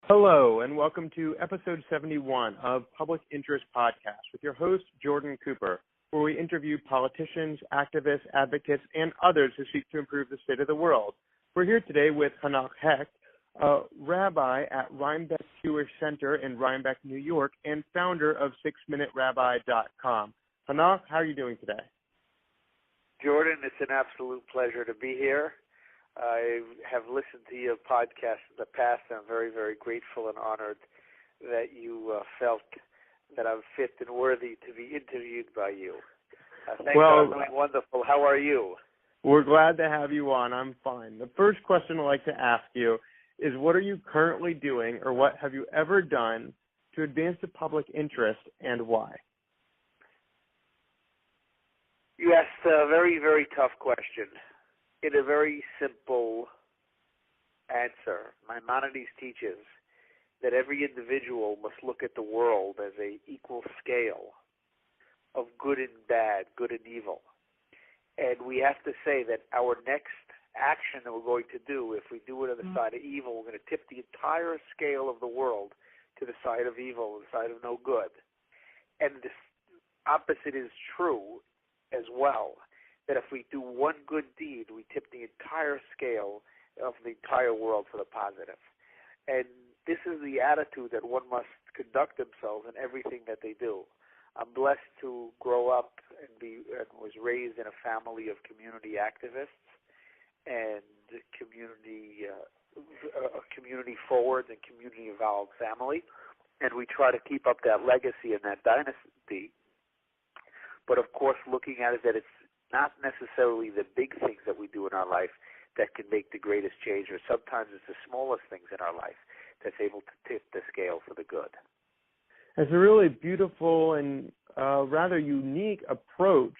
Hello, and welcome to episode 71 of Public Interest Podcast with your host, Jordan Cooper, where we interview politicians, activists, advocates, and others who seek to improve the state of the world. We're here today with Hanoch Hecht, a rabbi at Rhinebeck Jewish Center in Rhinebeck, New York, and founder of 6minuterabbi.com. Hanoch, how are you doing today? Jordan, it's an absolute pleasure to be here. I have listened to your podcast in the past, and I'm very, very grateful and honored that you felt that I'm fit and worthy to be interviewed by you. Thanks. I'm doing wonderful. How are you? We're glad to have you on. I'm fine. The first question I'd like to ask you is, what are you currently doing, or what have you ever done to advance the public interest, and why? You asked a very, very tough question. In a very simple answer, Maimonides teaches that every individual must look at the world as an equal scale of good and bad, good and evil. And we have to say that our next action that we're going to do, if we do it on the side of evil, we're going to tip the entire scale of the world to the side of evil, the side of no good. And the opposite is true as well. That if we do one good deed, we tip the entire scale of the entire world for the positive. And this is the attitude that one must conduct themselves in everything that they do. I'm blessed to grow up and was raised in a family of community activists and community forward and community involved family. And we try to keep up that legacy and that dynasty. But of course, looking at it that it's not necessarily the big things that we do in our life that can make the greatest change, or sometimes it's the smallest things in our life that's able to tip the scale for the good. It's a really beautiful and rather unique approach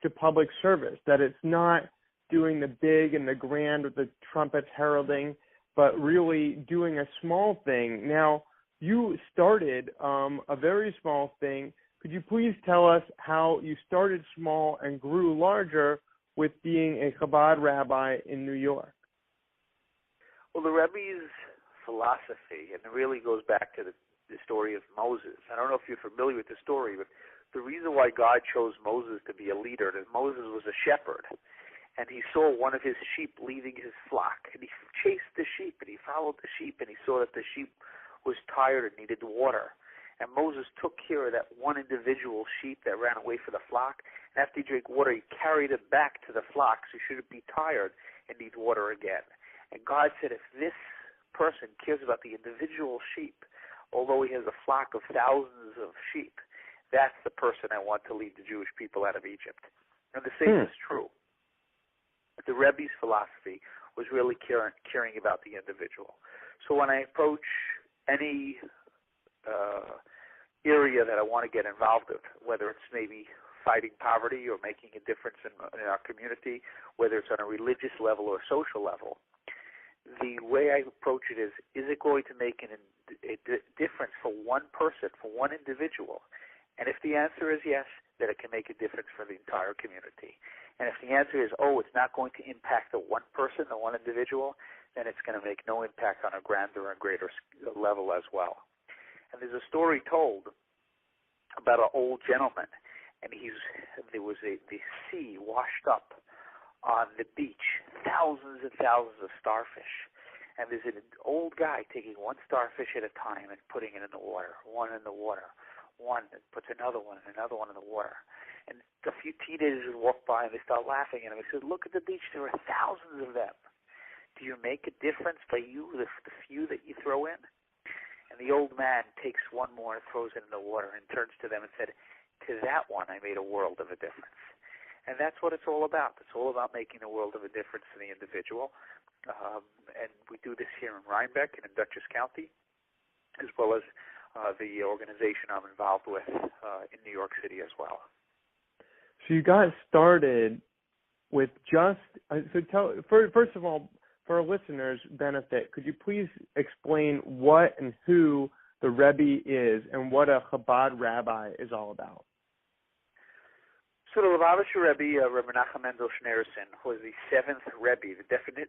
to public service, that it's not doing the big and the grand with the trumpets heralding, but really doing a small thing. Now, you started a very small thing. Could you please tell us how you started small and grew larger with being a Chabad rabbi in New York? Well, the Rebbe's philosophy, and it really goes back to the story of Moses. I don't know if you're familiar with the story, but the reason why God chose Moses to be a leader is Moses was a shepherd, and he saw one of his sheep leaving his flock, and he chased the sheep, and he followed the sheep, and he saw that the sheep was tired and needed water. And Moses took care of that one individual sheep that ran away from the flock. And after he drank water, he carried it back to the flock so he shouldn't be tired and need water again. And God said, if this person cares about the individual sheep, although he has a flock of thousands of sheep, that's the person I want to lead the Jewish people out of Egypt. And the same is true. The Rebbe's philosophy was really caring about the individual. So when I approach any area that I want to get involved with, whether it's maybe fighting poverty or making a difference in our community, whether it's on a religious level or a social level, the way I approach it is it going to make a difference for one person, for one individual? And if the answer is yes, then it can make a difference for the entire community. And if the answer is, it's not going to impact the one person, the one individual, then it's going to make no impact on a grander and greater level as well. And there's a story told about an old gentleman, and there was the sea washed up on the beach, thousands and thousands of starfish. And there's an old guy taking one starfish at a time and putting it in the water, one in the water, one, and puts another one in the water. And a few teenagers walk by and they start laughing at him. He said, look at the beach, there are thousands of them. Do you make a difference by the few that you throw in? And the old man takes one more and throws it in the water and turns to them and said, to that one I made a world of a difference. And that's what it's all about. It's all about making a world of a difference in the individual. And we do this here in Rhinebeck and in Dutchess County, as well as the organization I'm involved with in New York City as well. So you got started with just, first of all, for our listeners' benefit, could you please explain what and who the Rebbe is and what a Chabad rabbi is all about? So the Lubavitcher Rebbe, Rebbe Menachem Mendel Schneerson, was the seventh Rebbe.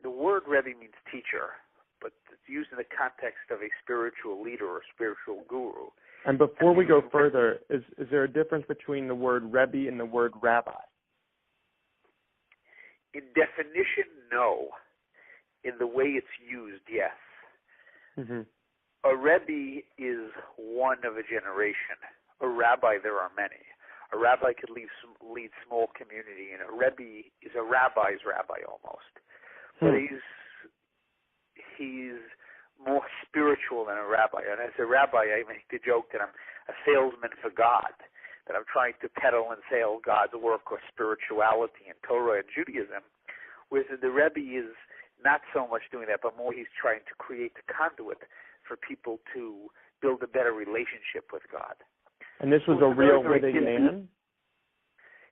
The word Rebbe means teacher, but it's used in the context of a spiritual leader or spiritual guru. And before we go further, is there a difference between the word Rebbe and the word rabbi? In definition, no. In the way it's used, yes. Mm-hmm. A Rebbe is one of a generation. A rabbi, there are many. A rabbi could lead small community, and a Rebbe is a rabbi's rabbi almost. But he's more spiritual than a rabbi. And as a rabbi, I make the joke that I'm a salesman for God, that I'm trying to peddle and sell God's work or spirituality in Torah and Judaism, whereas the Rebbe is not so much doing that, but more he's trying to create the conduit for people to build a better relationship with God. And this was a real living man?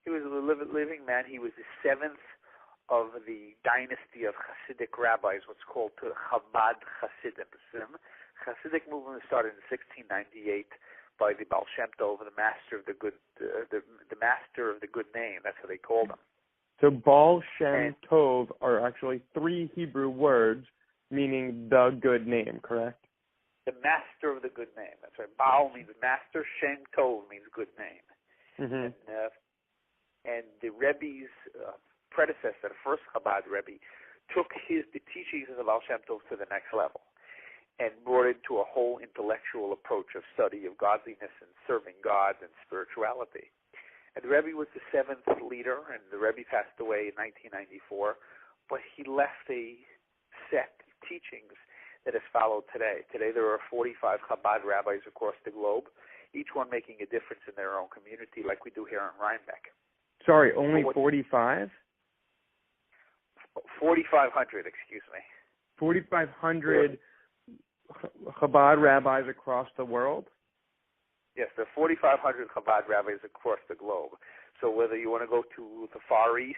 He was a living man. He was the seventh of the dynasty of Hasidic rabbis, what's called Chabad Hasidism. Hasidic movement started in 1698 by the Baal Shem Tov, the master of the good, the master of the good name. That's how they called him. So Baal Shem Tov are actually three Hebrew words meaning the good name, correct? The master of the good name. That's right. Baal means master. Shem Tov means good name. Mm-hmm. And the Rebbe's predecessor, the first Chabad Rebbe, took the teachings of the Baal Shem Tov to the next level and brought it to a whole intellectual approach of study of godliness and serving God and spirituality. And the Rebbe was the seventh leader, and the Rebbe passed away in 1994, but he left a set of teachings that is followed today. Today there are 45 Chabad rabbis across the globe, each one making a difference in their own community like we do here in Rhinebeck. Sorry, only 45? 4,500, excuse me. 4,500 Chabad rabbis across the world? Yes, there are 4,500 Chabad rabbis across the globe. So whether you want to go to the Far East,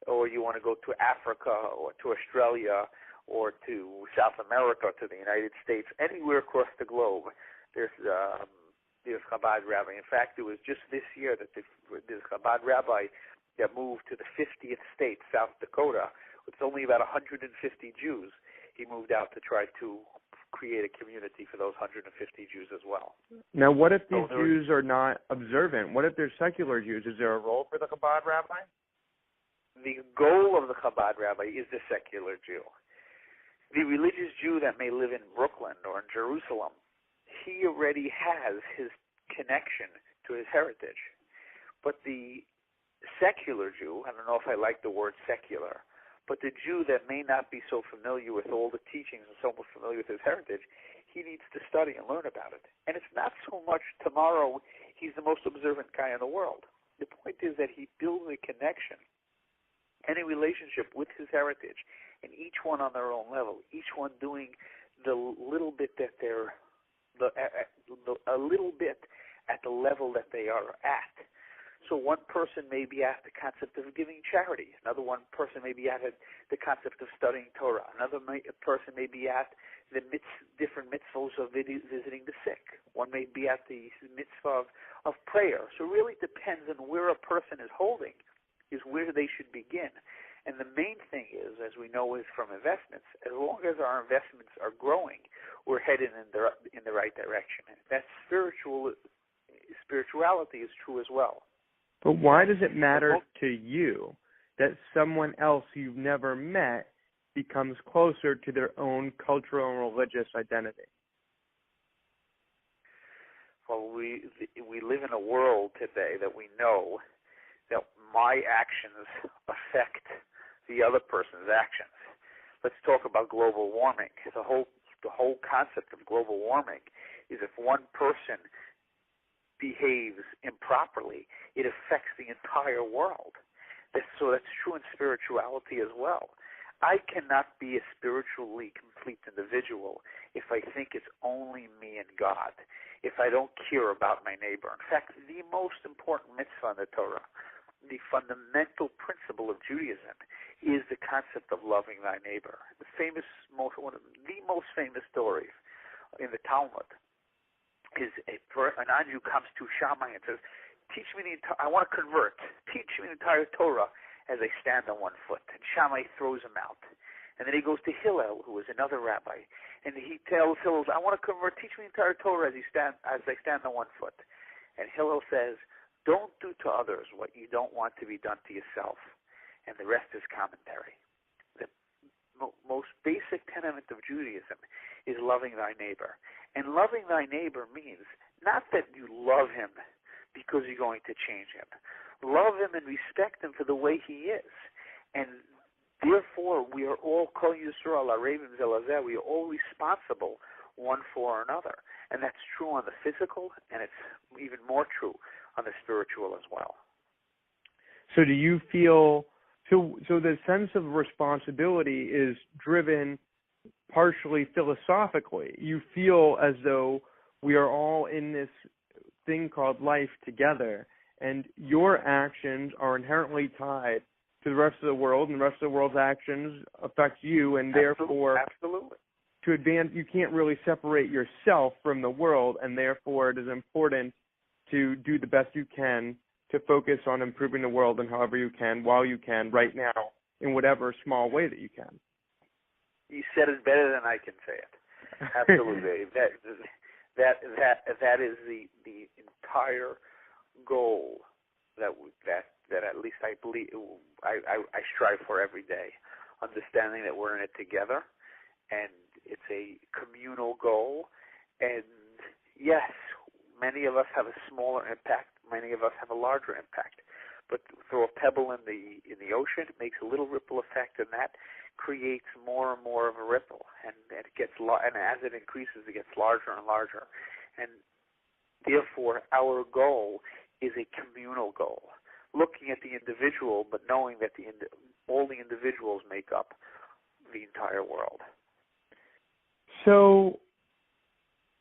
or you want to go to Africa, or to Australia, or to South America, to the United States, anywhere across the globe, there's Chabad rabbi. In fact, it was just this year that this Chabad rabbi that moved to the 50th state, South Dakota, with only about 150 Jews. He moved out to try to create a community for those 150 Jews as well. Now, what if these Jews are not observant? What if they're secular Jews? Is there a role for the Chabad rabbi? The goal of the Chabad rabbi is the secular Jew. The religious Jew that may live in Brooklyn or in Jerusalem, he already has his connection to his heritage. But the secular Jew, I don't know if I like the word secular, but the Jew that may not be so familiar with all the teachings and so familiar with his heritage, he needs to study and learn about it. And it's not so much tomorrow he's the most observant guy in the world. The point is that he builds a connection and a relationship with his heritage, and each one on their own level, each one doing the little bit that they're a little bit at the level that they are at. So one person may be at the concept of giving charity. Another one person may be at the concept of studying Torah. Another person may be at the different mitzvahs of visiting the sick. One may be at the mitzvah of prayer. So it really depends on where a person is holding, is where they should begin. And the main thing is, as we know is from investments, as long as our investments are growing, we're headed in the right direction. And that spirituality is true as well. But why does it matter to you that someone else you've never met becomes closer to their own cultural and religious identity? Well, we live in a world today that we know that my actions affect the other person's actions. Let's talk about global warming. The whole concept of global warming is if one person behaves improperly, it affects the entire world. So that's true in spirituality as well. I cannot be a spiritually complete individual if I think it's only me and God, if I don't care about my neighbor. In fact, the most important mitzvah in the Torah, the fundamental principle of Judaism, is the concept of loving thy neighbor. One of the most famous stories in the Talmud is an Anju comes to Shammai and says, I want to convert. Teach me the entire Torah as I stand on one foot. And Shammai throws him out. And then he goes to Hillel, who is another rabbi, and he tells Hillel, I want to convert, teach me the entire Torah as I stand on one foot. And Hillel says, don't do to others what you don't want to be done to yourself. And the rest is commentary. The most basic tenet of Judaism is loving thy neighbor. And loving thy neighbor means not that you love him because you're going to change him. Love him and respect him for the way he is. And therefore, we are all Kol Yisrael Arevim Zelazeh. We are all responsible one for another. And that's true on the physical, and it's even more true on the spiritual as well. So do you feel, so the sense of responsibility is driven partially philosophically. You feel as though we are all in this thing called life together, and your actions are inherently tied to the rest of the world, and the rest of the world's actions affect you, and therefore, absolutely. To advance, you can't really separate yourself from the world, and therefore it is important to do the best you can to focus on improving the world and however you can, while you can, right now, in whatever small way that you can. You said it better than I can say it. Absolutely. That is the entire goal that at least I believe I strive for every day. Understanding that we're in it together, and it's a communal goal. And yes, many of us have a smaller impact. Many of us have a larger impact. But throw a pebble in the ocean, it makes a little ripple effect, and that creates more and more of a ripple. And it gets and as it increases, it gets larger and larger. And therefore, our goal is a communal goal, looking at the individual, but knowing that all the individuals make up the entire world. So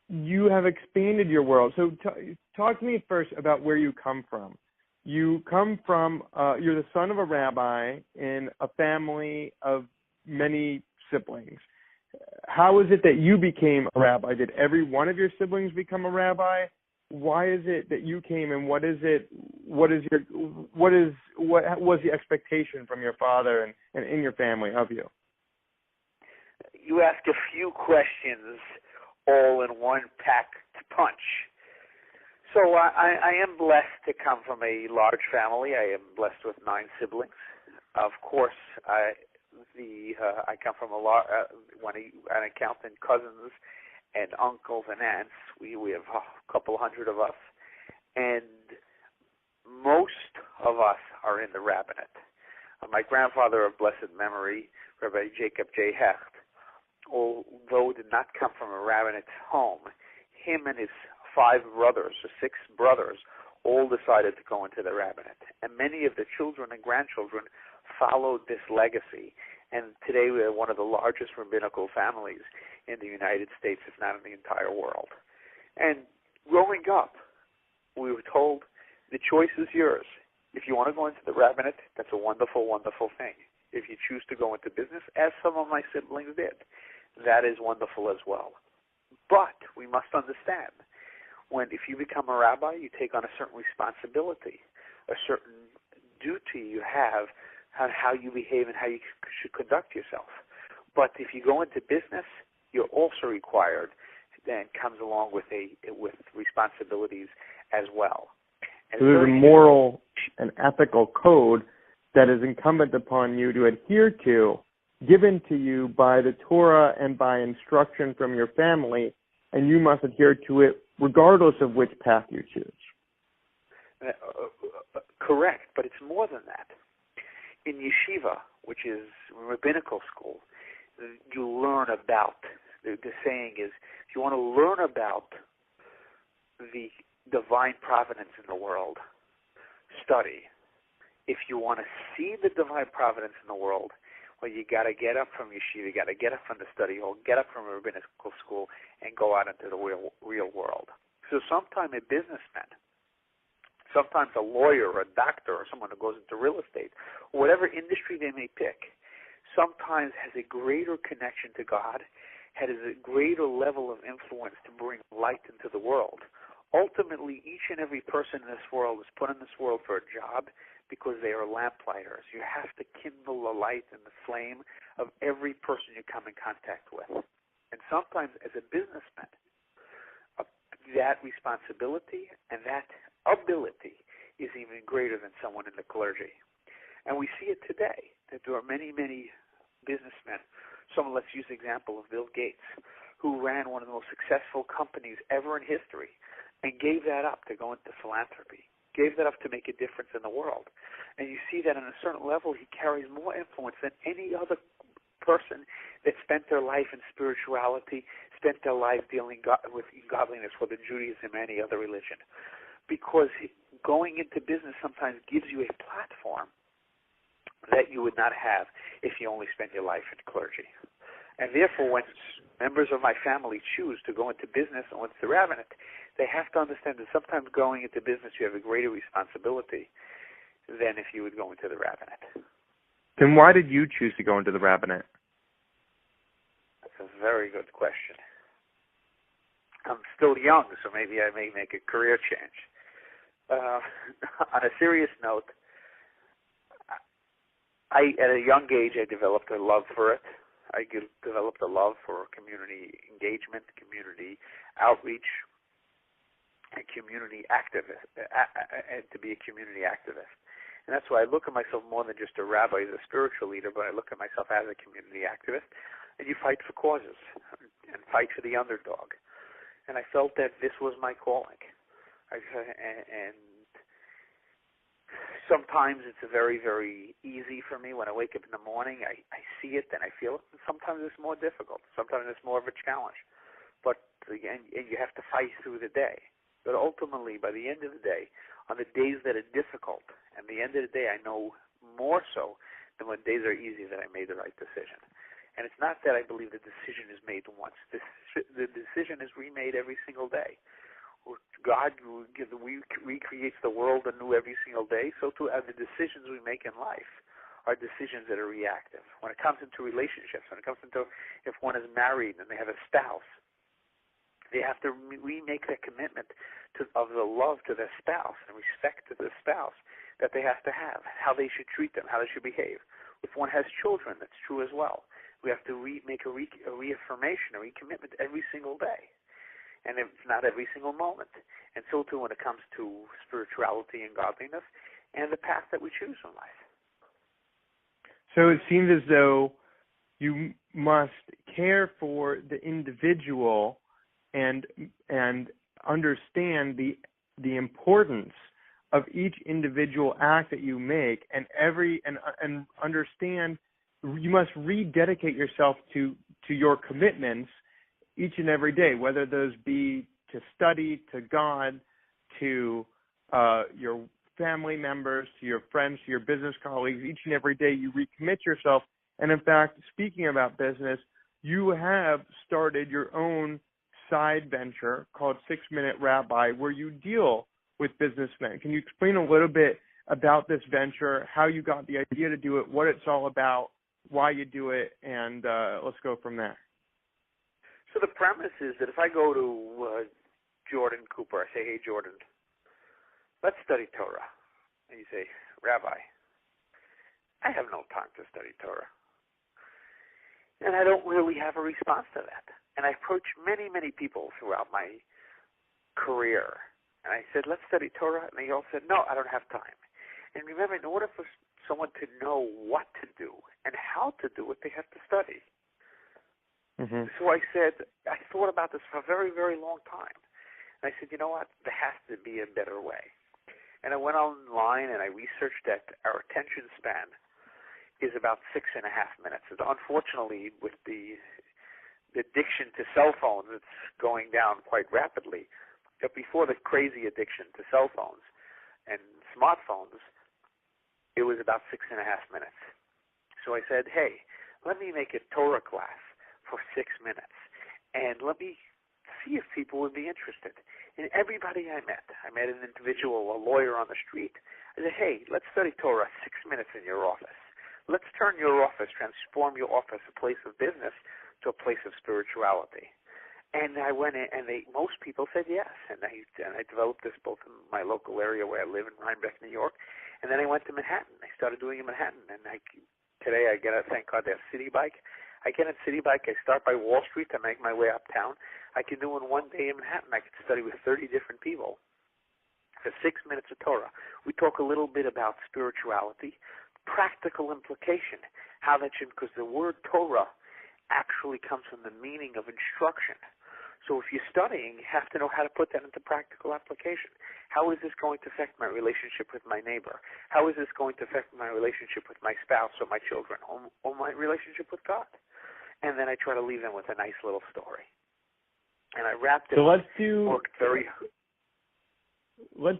you have expanded your world. So talk to me first about where you come from. You come from, you're the son of a rabbi in a family of many siblings. How is it that you became a rabbi? Did every one of your siblings become a rabbi? Why is it that you came, and what was the expectation from your father and in your family of you? You ask a few questions all in one packed punch. So I am blessed to come from a large family. I am blessed with 9 siblings. Of course, I come from an accountant, cousins, and uncles and aunts. We have a couple hundred of us, and most of us are in the rabbinate. My grandfather of blessed memory, Rabbi Jacob J. Hecht, although did not come from a rabbinate home, him and his 5 brothers, or 6 brothers, all decided to go into the rabbinate. And many of the children and grandchildren followed this legacy. And today we are one of the largest rabbinical families in the United States, if not in the entire world. And growing up, we were told, the choice is yours. If you want to go into the rabbinate, that's a wonderful, wonderful thing. If you choose to go into business, as some of my siblings did, that is wonderful as well. But we must understand, if you become a rabbi, you take on a certain responsibility, a certain duty you have on how you behave and how you should conduct yourself. But if you go into business, you're also required, then comes along with responsibilities as well. And so there's a moral and ethical code that is incumbent upon you to adhere to, given to you by the Torah and by instruction from your family, and you must adhere to it regardless of which path you choose. Correct, but it's more than that. In yeshiva, which is rabbinical school, you learn about, the saying is, if you want to learn about the divine providence in the world, study. If you want to see the divine providence in the world, well, you got to get up from yeshiva, you got to get up from the study hall, get up from a rabbinical school, and go out into the real world. So sometimes a businessman, sometimes a lawyer or a doctor or someone who goes into real estate, or whatever industry they may pick, sometimes has a greater connection to God, has a greater level of influence to bring light into the world. Ultimately, ultimately each and every person in this world is put in this world for a job because they are lamplighters. You have to kindle the light and the flame of every person you come in contact with. And sometimes as a businessman, that responsibility and that ability is even greater than someone in the clergy. And we see it today, that there are many, many businessmen. Let's use the example of Bill Gates, who ran one of the most successful companies ever in history and gave that up to go into philanthropy, gave that up to make a difference in the world. And you see that on a certain level, he carries more influence than any other person that spent their life in spirituality, spent their life dealing with godliness, whether Judaism or any other religion. Because going into business sometimes gives you a platform that you would not have if you only spent your life in clergy. And therefore, when members of my family choose to go into business or into the rabbinate, they have to understand that sometimes going into business you have a greater responsibility than if you would go into the rabbinate. Then why did you choose to go into the rabbinate? That's a very good question. I'm still young, so maybe I may make a career change. On a serious note, at a young age, I developed a love for it. I developed a love for community engagement, community outreach, and community activist, and to be a community activist. And that's why I look at myself more than just a rabbi, as a spiritual leader, but I look at myself as a community activist. And you fight for causes and fight for the underdog. And I felt that this was my calling. And sometimes it's very, very easy for me when I wake up in the morning. I see it and I feel it. And sometimes it's more difficult. Sometimes it's more of a challenge. But again, you have to fight through the day. But ultimately, by the end of the day, on the days that are difficult, and the end of the day, I know more so than when days are easy that I made the right decision. And it's not that I believe the decision is made once. The decision is remade every single day. God recreates the world anew every single day, so too are the decisions we make in life are decisions that are reactive. When it comes into relationships, when it comes into if one is married and they have a spouse, they have to remake their commitment of the love to their spouse and respect to their spouse that they have to have, how they should treat them, how they should behave. If one has children, that's true as well. We have to make a reaffirmation, a recommitment every single day. And if not every single moment. And so too when it comes to spirituality and godliness and the path that we choose in life. So it seems as though you must care for the individual and understand the importance of each individual act that you make, and understand you must rededicate yourself to your commitments each and every day, whether those be to study, to God, to your family members, to your friends, to your business colleagues. Each and every day you recommit yourself. And in fact, speaking about business, you have started your own side venture called 6 Minute Rabbi, where you deal with businessmen. Can you explain a little bit about this venture, how you got the idea to do it, what it's all about, why you do it, and let's go from there. So the premise is that if I go to Jordan Cooper, I say, hey, Jordan, let's study Torah. And you say, Rabbi, I have no time to study Torah. And I don't really have a response to that. And I approached many, many people throughout my career. And I said, let's study Torah. And they all said, no, I don't have time. And remember, in order for someone to know what to do and how to do it, they have to study. Mm-hmm. So I thought about this for a very, very long time. And I said, you know what? There has to be a better way. And I went online and I researched that our attention span is about 6.5 minutes. And unfortunately, with the addiction to cell phones, it's going down quite rapidly. But before the crazy addiction to cell phones and smartphones, it was about 6.5 minutes. So I said, hey, let me make a Torah class for 6 minutes, and let me see if people would be interested. And everybody I met an individual, a lawyer on the street. I said, hey, let's study Torah 6 minutes in your office. Let's turn your office, transform your office, a place of business, to a place of spirituality. And I went in, and most people said yes. And I developed this both in my local area where I live in Rhinebeck, New York, and then I went to Manhattan. I started doing it in Manhattan, and today I get a, thank God, there's City Bike. I get on City Bike. I start by Wall Street to make my way uptown. I can do in one day in Manhattan. I can study with 30 different people for 6 minutes of Torah. We talk a little bit about spirituality, practical implication, how that should, because the word Torah actually comes from the meaning of instruction. So if you're studying, you have to know how to put that into practical application. How is this going to affect my relationship with my neighbor? How is this going to affect my relationship with my spouse or my children or my relationship with God? And then I try to leave them with a nice little story. And I wrapped it. So let's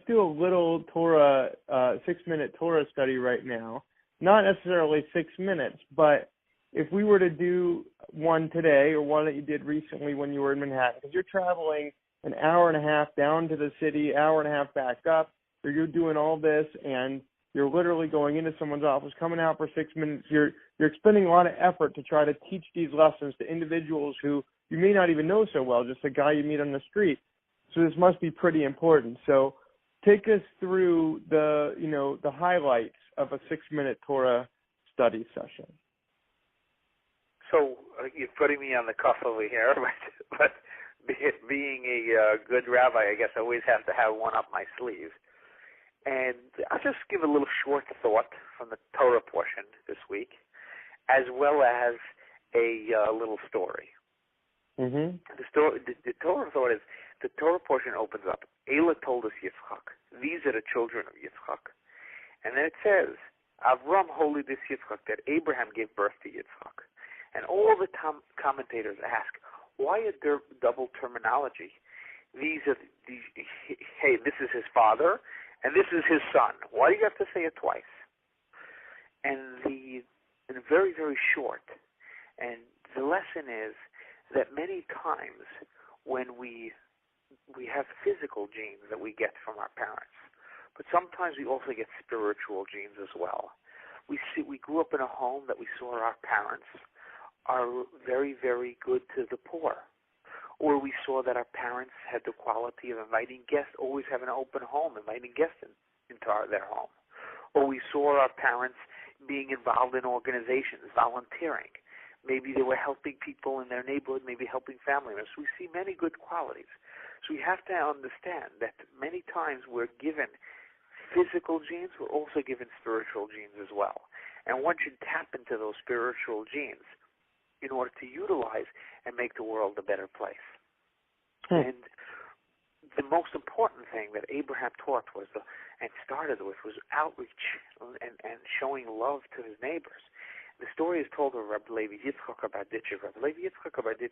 do a little Torah, 6-minute Torah study right now. Not necessarily 6 minutes, but if we were to do one today or one that you did recently when you were in Manhattan, because you're traveling an hour and a half down to the city, hour and a half back up, or you're doing all this and you're literally going into someone's office, coming out for 6 minutes, you're expending a lot of effort to try to teach these lessons to individuals who you may not even know so well, just a guy you meet on the street. So this must be pretty important. So take us through the highlights of a 6-minute Torah study session. So you're putting me on the cuff over here, but being a good rabbi, I guess I always have to have one up my sleeve. And I'll just give a little short thought from the Torah portion this week, as well as a little story. Mm-hmm. The Torah thought is, the Torah portion opens up, Elah told us Yitzchak. These are the children of Yitzchak. And then it says, Avram holy this Yitzchak, that Abraham gave birth to Yitzchak. And all the commentators ask, why a double terminology? Hey, this is his father, and this is his son. Why do you have to say it twice? And very, very short. And the lesson is that many times when we have physical genes that we get from our parents, but sometimes we also get spiritual genes as well. We grew up in a home that we saw our parents are very, very good to the poor. Or we saw that our parents had the quality of inviting guests, always having an open home, inviting guests into their home. Or we saw our parents being involved in organizations, volunteering. Maybe they were helping people in their neighborhood, maybe helping family members. We see many good qualities. So we have to understand that many times we're given physical genes, we're also given spiritual genes as well. And one should tap into those spiritual genes in order to utilize and make the world a better place. And the most important thing that Abraham taught and started with was outreach and showing love to his neighbors. The story is told of Rabbi Levi Yitzchak Chabad. Rabbi Levi Yitzchak Chabad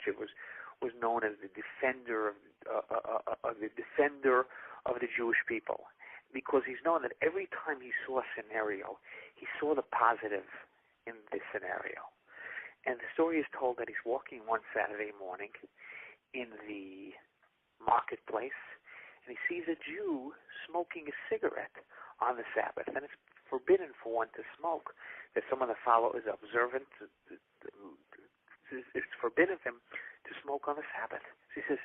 was known as the defender of the Jewish people, because he's known that every time he saw a scenario, he saw the positive in this scenario. And the story is told that he's walking one Saturday morning in the marketplace, and he sees a Jew smoking a cigarette on the Sabbath. And it's forbidden for one to smoke. That someone that is observant, it's forbidden him to smoke on the Sabbath. So he says,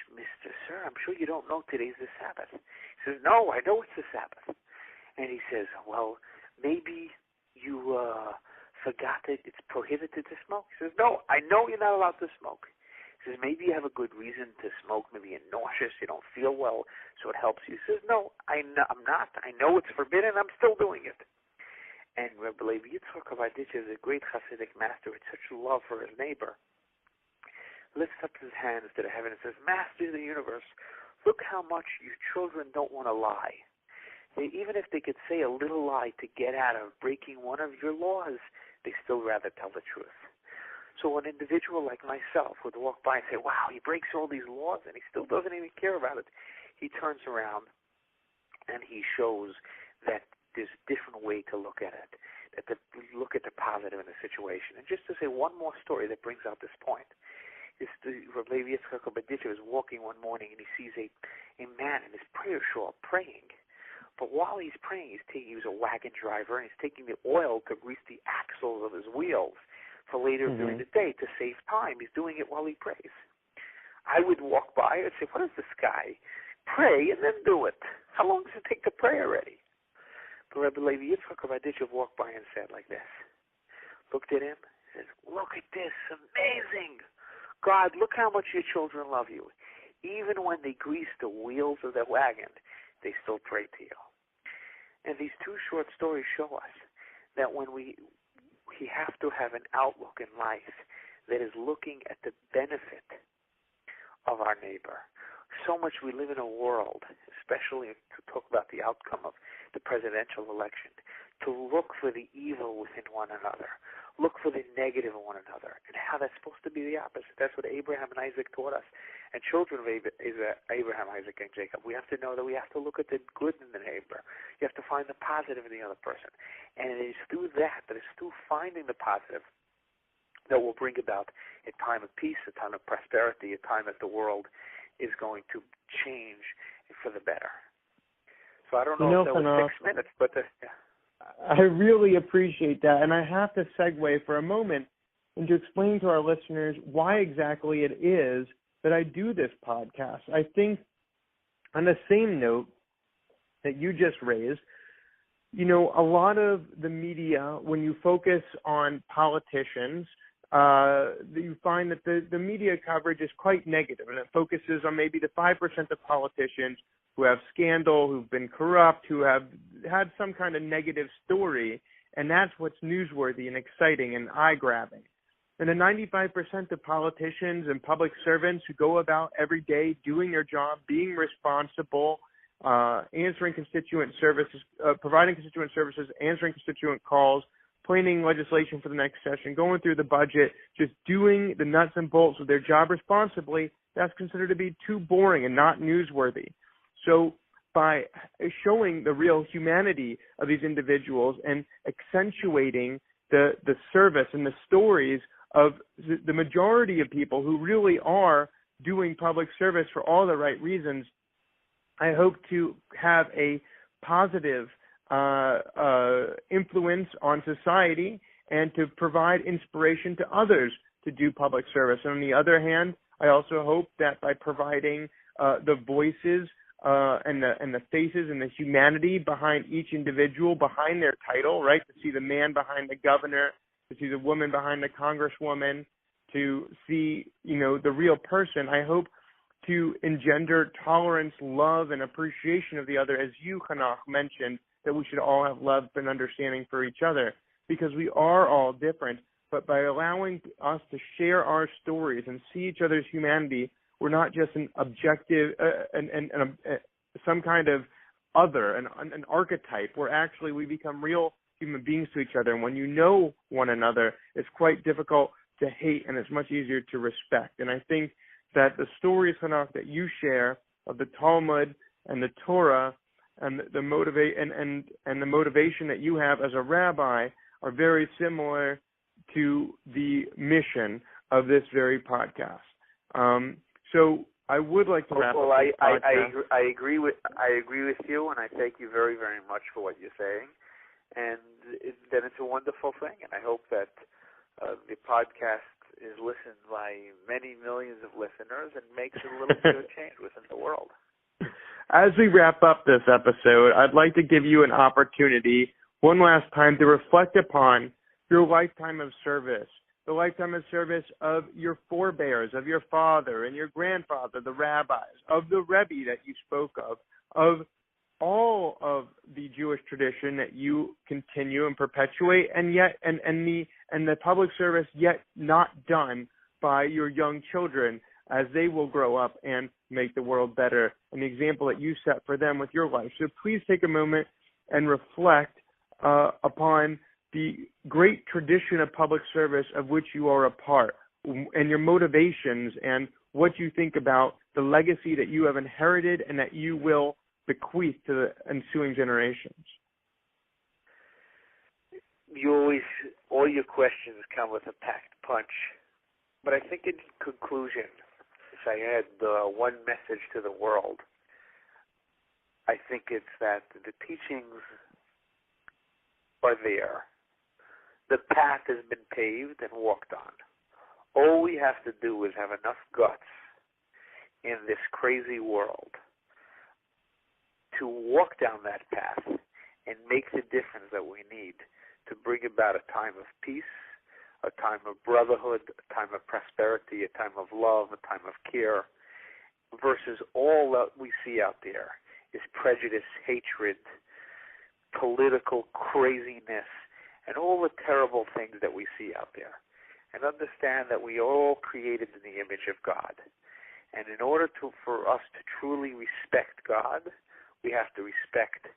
Mr. Sir, I'm sure you don't know today's the Sabbath. He says, no, I know it's the Sabbath. And he says, well, maybe you forgot that it's prohibited to smoke. He says, no, I know you're not allowed to smoke. He says, maybe you have a good reason to smoke. Maybe you're nauseous, you don't feel well, so it helps you. He says, no, I'm not. I know it's forbidden, I'm still doing it. And Rabbi Levi Yitzchak Chabad is a great Hasidic master with such love for his neighbor. Lifts up his hands to the heaven and says, Master of the universe, look how much you children don't want to lie. Even if they could say a little lie to get out of breaking one of your laws, they still rather tell the truth. So an individual like myself would walk by and say, wow, he breaks all these laws and he still doesn't even care about it. He turns around and he shows that there's a different way to look at it, look at the positive in the situation. And just to say one more story that brings out this point, is Rabbi Levi Yitzchak Chabad was walking one morning and he sees a man in his prayer shawl praying. But while he's praying, he was a wagon driver, and he's taking the oil to grease the axles of his wheels for later during the day to save time. He's doing it while he prays. I would walk by and say, what is this guy? Pray and then do it. How long does it take to pray already? But Rabbi Levi Yitzchak of Adishev walked by and said like this. Looked at him and said, look at this, amazing. God, look how much your children love you. Even when they grease the wheels of their wagon, they still pray to you. And these two short stories show us that when we have to have an outlook in life that is looking at the benefit of our neighbor. So much we live in a world, especially to talk about the outcome of the presidential election, to look for the evil within one another, look for the negative in one another, and how that's supposed to be the opposite. That's what Abraham and Isaac taught us. And children of Abraham, Isaac, and Jacob, we have to know that we have to look at the good in the neighbor. You have to find the positive in the other person. And it is through that it's through finding the positive, that will bring about a time of peace, a time of prosperity, a time that the world is going to change for the better. So I don't know if that was 6 minutes, but I really appreciate that. And I have to segue for a moment into explaining to our listeners why exactly it is that I do this podcast. I think on the same note that you just raised, you know, a lot of the media, when you focus on politicians, you find that the media coverage is quite negative, and it focuses on maybe the 5% of politicians who have scandal, who've been corrupt, who have had some kind of negative story, and that's what's newsworthy and exciting and eye-grabbing. And the 95% of politicians and public servants who go about every day doing their job, being responsible, answering constituent services, providing constituent services, answering constituent calls, planning legislation for the next session, going through the budget, just doing the nuts and bolts of their job responsibly, that's considered to be too boring and not newsworthy. So by showing the real humanity of these individuals and accentuating the service and the stories of the majority of people who really are doing public service for all the right reasons, I hope to have a positive influence on society and to provide inspiration to others to do public service. And on the other hand, I also hope that by providing the voices and the faces and the humanity behind each individual, behind their title, right, to see the man behind the governor, to see the woman behind the congresswoman, to see, you know, the real person, I hope to engender tolerance, love, and appreciation of the other, as you, Hanoch, mentioned, that we should all have love and understanding for each other, because we are all different. But by allowing us to share our stories and see each other's humanity, we're not just an objective, some kind of other, an archetype, where actually we become real human beings to each other. And when you know one another, it's quite difficult to hate, and it's much easier to respect. And I think that the stories, Hanoch, that you share of the Talmud and the Torah and the motivation that you have as a rabbi are very similar to the mission of this very podcast. So I would like to wrap up this podcast. I agree with you, and I thank you very, very much for what you're saying. And then it's a wonderful thing, and I hope that the podcast is listened by many millions of listeners and makes a little bit of change within the world. As we wrap up this episode, I'd like to give you an opportunity one last time to reflect upon your lifetime of service, the lifetime of service of your forebears, of your father and your grandfather, the rabbis, of the Rebbe that you spoke of all of the Jewish tradition that you continue and perpetuate, and yet and the public service yet not done by your young children as they will grow up and make the world better, and the example that you set for them with your life. So please take a moment and reflect upon the great tradition of public service of which you are a part, and your motivations and what you think about the legacy that you have inherited and that you will bequeath to the ensuing generations. All your questions come with a packed punch. But I think in conclusion, if I had one message to the world, I think it's that the teachings are there. The path has been paved and walked on. All we have to do is have enough guts in this crazy world to walk down that path and make the difference that we need to bring about a time of peace, a time of brotherhood, a time of prosperity, a time of love, a time of care, versus all that we see out there is prejudice, hatred, political craziness, and all the terrible things that we see out there. And understand that we are all created in the image of God. And in order for us to truly respect God, we have to respect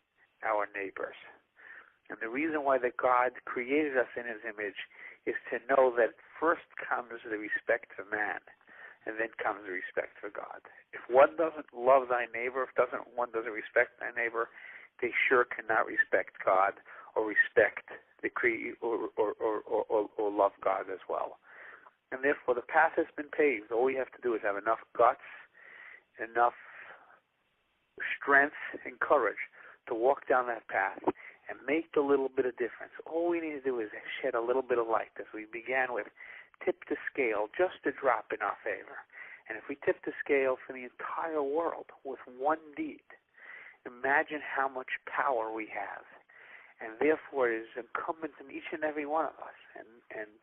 our neighbors. And the reason why that God created us in his image is to know that first comes the respect for man, and then comes the respect for God. If one doesn't love thy neighbor, one doesn't respect thy neighbor, they sure cannot respect God or respect the or love God as well. And therefore, the path has been paved. All we have to do is have enough guts, enough strength and courage to walk down that path and make a little bit of difference. All we need to do is shed a little bit of light, as we began with, tip the scale just a drop in our favor. And if we tip the scale for the entire world with one deed, imagine how much power we have. And therefore, it is incumbent on each and every one of us, and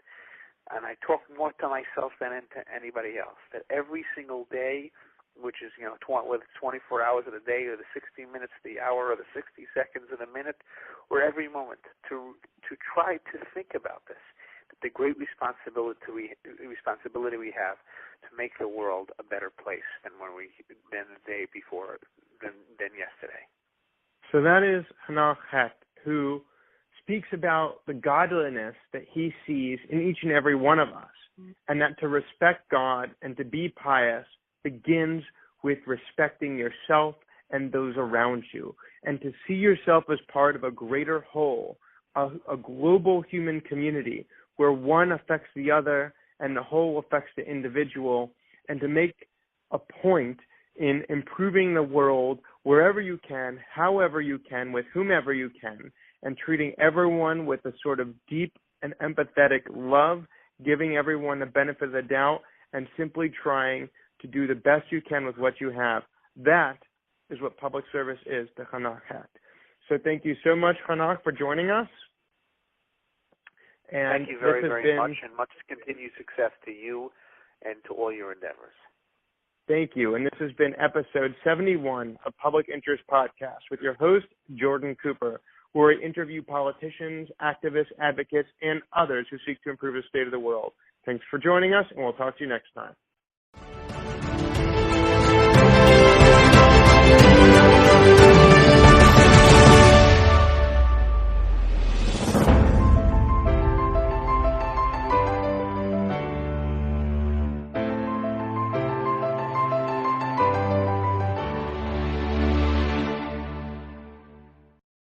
I talk more to myself than to anybody else, that every single day, which is, whether it's 24 hours of the day or the 60 minutes of the hour or the 60 seconds of the minute, or every moment, to try to think about this, the great responsibility we have to make the world a better place than the day before, than yesterday. So that is Hanoch Hecht, who speaks about the godliness that he sees in each and every one of us, and that to respect God and to be pious begins with respecting yourself and those around you, and to see yourself as part of a greater whole, a global human community where one affects the other and the whole affects the individual, and to make a point in improving the world wherever you can, however you can, with whomever you can, and treating everyone with a sort of deep and empathetic love, giving everyone the benefit of the doubt, and simply trying to do the best you can with what you have. That is what public service is to Hanoch Hecht. So thank you so much, Hanoch, for joining us. And thank you very, very much, and much continued success to you and to all your endeavors. Thank you. And this has been episode 71 of Public Interest Podcast with your host, Jordan Cooper, where I interview politicians, activists, advocates, and others who seek to improve the state of the world. Thanks for joining us, and we'll talk to you next time.